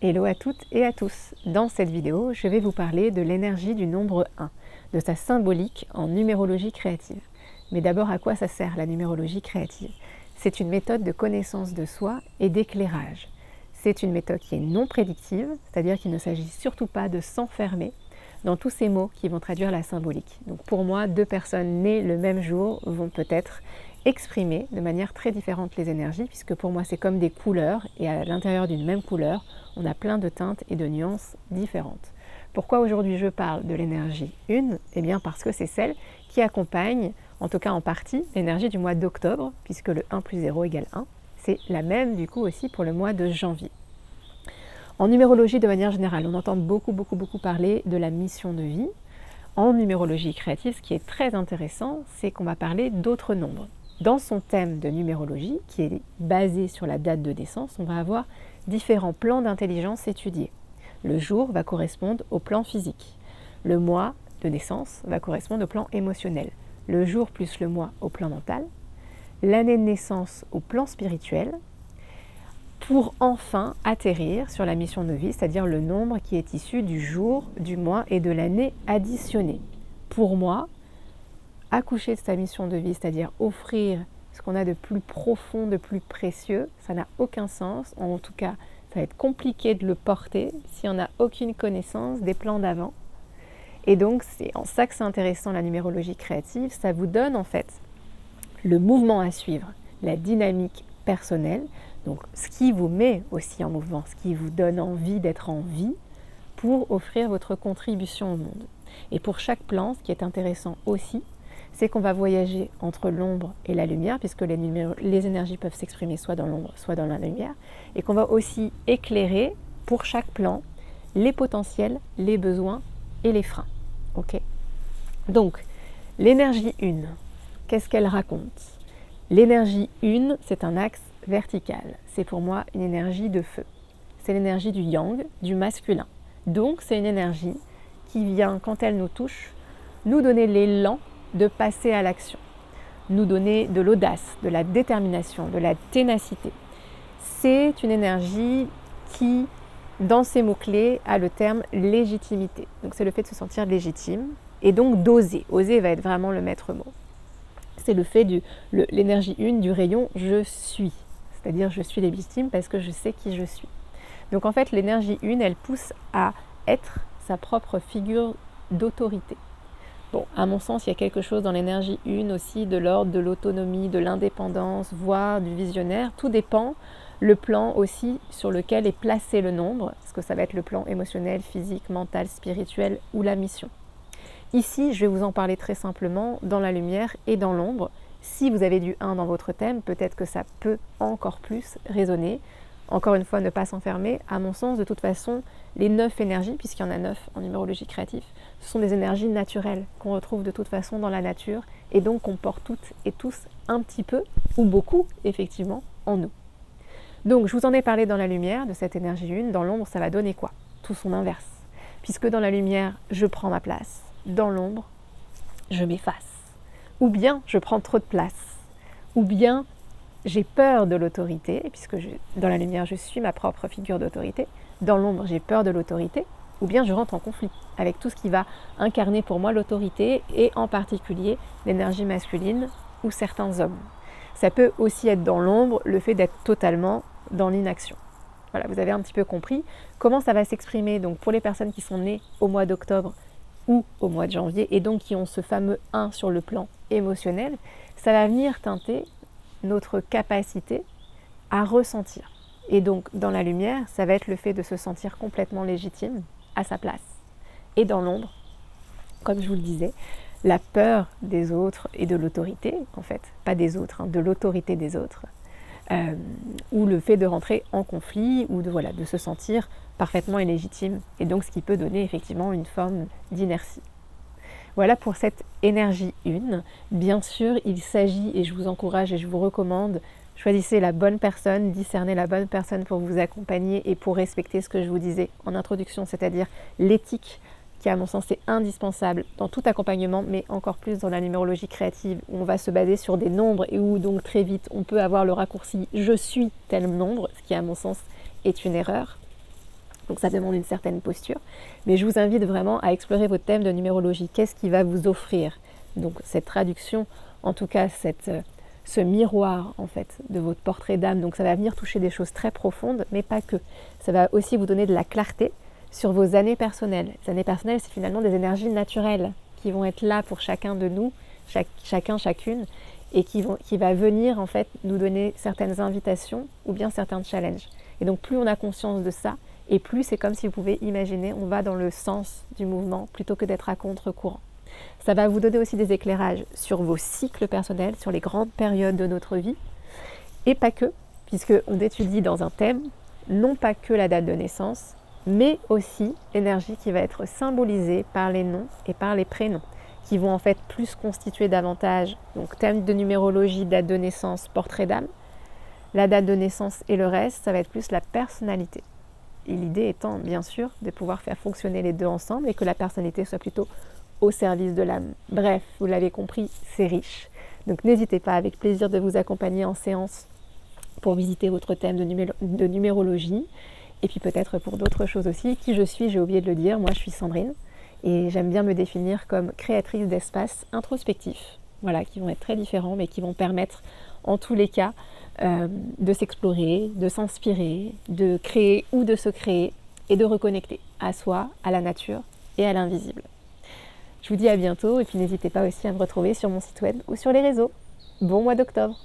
Hello à toutes et à tous. Dans cette vidéo, je vais vous parler de l'énergie du nombre 1, de sa symbolique en numérologie créative. Mais d'abord, à quoi ça sert la numérologie créative? C'est une méthode de connaissance de soi et d'éclairage. C'est une méthode qui est non prédictive, c'est-à-dire qu'il ne s'agit surtout pas de s'enfermer dans tous ces mots qui vont traduire la symbolique. Donc pour moi, deux personnes nées le même jour vont peut-être exprimer de manière très différente les énergies, puisque pour moi c'est comme des couleurs, et à l'intérieur d'une même couleur, on a plein de teintes et de nuances différentes. Pourquoi aujourd'hui je parle de l'énergie 1? Eh bien parce que c'est celle qui accompagne, en tout cas en partie, l'énergie du mois d'octobre, puisque le 1 plus 0 égale 1. C'est la même du coup aussi pour le mois de janvier. En numérologie de manière générale, on entend beaucoup parler de la mission de vie. En numérologie créative, ce qui est très intéressant, c'est qu'on va parler d'autres nombres. Dans son thème de numérologie, qui est basé sur la date de naissance, on va avoir différents plans d'intelligence étudiés. Le jour va correspondre au plan physique. Le mois de naissance va correspondre au plan émotionnel. Le jour plus le mois au plan mental. L'année de naissance au plan spirituel. Pour enfin atterrir sur la mission de vie, c'est-à-dire le nombre qui est issu du jour, du mois et de l'année additionnée. Pour moi, accoucher de sa mission de vie, c'est-à-dire offrir ce qu'on a de plus profond, de plus précieux, ça n'a aucun sens. En tout cas, ça va être compliqué de le porter si on n'a aucune connaissance des plans d'avant. Et donc, c'est en ça que c'est intéressant la numérologie créative. Ça vous donne en fait le mouvement à suivre, la dynamique personnelle, donc ce qui vous met aussi en mouvement, ce qui vous donne envie d'être en vie pour offrir votre contribution au monde. Et pour chaque plan, ce qui est intéressant aussi, c'est qu'on va voyager entre l'ombre et la lumière, puisque les énergies peuvent s'exprimer soit dans l'ombre, soit dans la lumière, et qu'on va aussi éclairer pour chaque plan les potentiels, les besoins et les freins. Okay. Donc, l'énergie 1, qu'est-ce qu'elle raconte? L'énergie 1, c'est un axe vertical. C'est pour moi une énergie de feu. C'est l'énergie du yang, du masculin. Donc, c'est une énergie qui vient, quand elle nous touche, nous donner l'élan de passer à l'action, nous donner de l'audace, de la détermination, de la ténacité. C'est une énergie qui, dans ses mots-clés, a le terme légitimité. Donc c'est le fait de se sentir légitime et donc d'oser. Oser va être vraiment le maître mot. C'est le fait de l'énergie 1 du rayon « je suis », c'est-à-dire je suis légitime parce que je sais qui je suis. Donc en fait, l'énergie 1, elle pousse à être sa propre figure d'autorité. Bon, à mon sens, il y a quelque chose dans l'énergie 1 aussi de l'ordre de l'autonomie, de l'indépendance, voire du visionnaire. Tout dépend le plan aussi sur lequel est placé le nombre, parce que ça va être le plan émotionnel, physique, mental, spirituel ou la mission. Ici, je vais vous en parler très simplement dans la lumière et dans l'ombre. Si vous avez du 1 dans votre thème, peut-être que ça peut encore plus résonner. Encore une fois, ne pas s'enfermer. À mon sens, de toute façon, les 9 énergies, puisqu'il y en a 9 en numérologie créative, ce sont des énergies naturelles qu'on retrouve de toute façon dans la nature et donc qu'on porte toutes et tous un petit peu, ou beaucoup, effectivement, en nous. Donc, je vous en ai parlé dans la lumière de cette énergie 1. Dans l'ombre, ça va donner quoi? Tout son inverse. Puisque dans la lumière, je prends ma place. Dans l'ombre, je m'efface. Ou bien, je prends trop de place. Ou bien, j'ai peur de l'autorité, puisque dans la lumière, je suis ma propre figure d'autorité. Dans l'ombre, j'ai peur de l'autorité. Ou bien, je rentre en conflit avec tout ce qui va incarner pour moi l'autorité, et en particulier l'énergie masculine ou certains hommes. Ça peut aussi être dans l'ombre, le fait d'être totalement dans l'inaction. Voilà, vous avez un petit peu compris comment ça va s'exprimer. Donc, pour les personnes qui sont nées au mois d'octobre ou au mois de janvier, et donc qui ont ce fameux 1 sur le plan émotionnel, ça va venir teinter notre capacité à ressentir. Et donc, dans la lumière, ça va être le fait de se sentir complètement légitime, à sa place. Et dans l'ombre, comme je vous le disais, la peur des autres et de l'autorité, en fait, pas des autres, de l'autorité des autres, ou le fait de rentrer en conflit, ou de se sentir parfaitement illégitime, et donc ce qui peut donner effectivement une forme d'inertie. Voilà pour cette énergie 1. Bien sûr, il s'agit, et je vous encourage et je vous recommande, choisissez la bonne personne, discernez la bonne personne pour vous accompagner et pour respecter ce que je vous disais en introduction, c'est-à-dire l'éthique, qui à mon sens est indispensable dans tout accompagnement, mais encore plus dans la numérologie créative, où on va se baser sur des nombres et où donc très vite on peut avoir le raccourci « je suis tel nombre », ce qui à mon sens est une erreur. Donc ça demande une certaine posture. Mais je vous invite vraiment à explorer votre thème de numérologie. Qu'est-ce qui va vous offrir? Donc cette traduction, en tout cas ce miroir en fait de votre portrait d'âme. Donc ça va venir toucher des choses très profondes, mais pas que. Ça va aussi vous donner de la clarté sur vos années personnelles. Les années personnelles, c'est finalement des énergies naturelles qui vont être là pour chacun de nous, chacun, chacune, et qui va venir en fait nous donner certaines invitations ou bien certains challenges. Et donc plus on a conscience de ça, et plus c'est comme si vous pouvez imaginer, on va dans le sens du mouvement plutôt que d'être à contre-courant. Ça va vous donner aussi des éclairages sur vos cycles personnels, sur les grandes périodes de notre vie, et pas que, puisqu'on étudie dans un thème, non pas que la date de naissance, mais aussi l'énergie qui va être symbolisée par les noms et par les prénoms, qui vont en fait plus constituer davantage, donc thème de numérologie, date de naissance, portrait d'âme. La date de naissance et le reste, ça va être plus la personnalité. Et l'idée étant, bien sûr, de pouvoir faire fonctionner les deux ensemble et que la personnalité soit plutôt au service de l'âme. Bref, vous l'avez compris, c'est riche. Donc n'hésitez pas, avec plaisir, de vous accompagner en séance pour visiter votre thème de numérologie. Et puis peut-être pour d'autres choses aussi. Qui je suis, j'ai oublié de le dire, moi je suis Sandrine. Et j'aime bien me définir comme créatrice d'espaces introspectifs. Voilà, qui vont être très différents, mais qui vont permettre, en tous les cas, de s'explorer, de s'inspirer, de créer ou de se créer et de reconnecter à soi, à la nature et à l'invisible. Je vous dis à bientôt et puis n'hésitez pas aussi à me retrouver sur mon site web ou sur les réseaux. Bon mois d'octobre!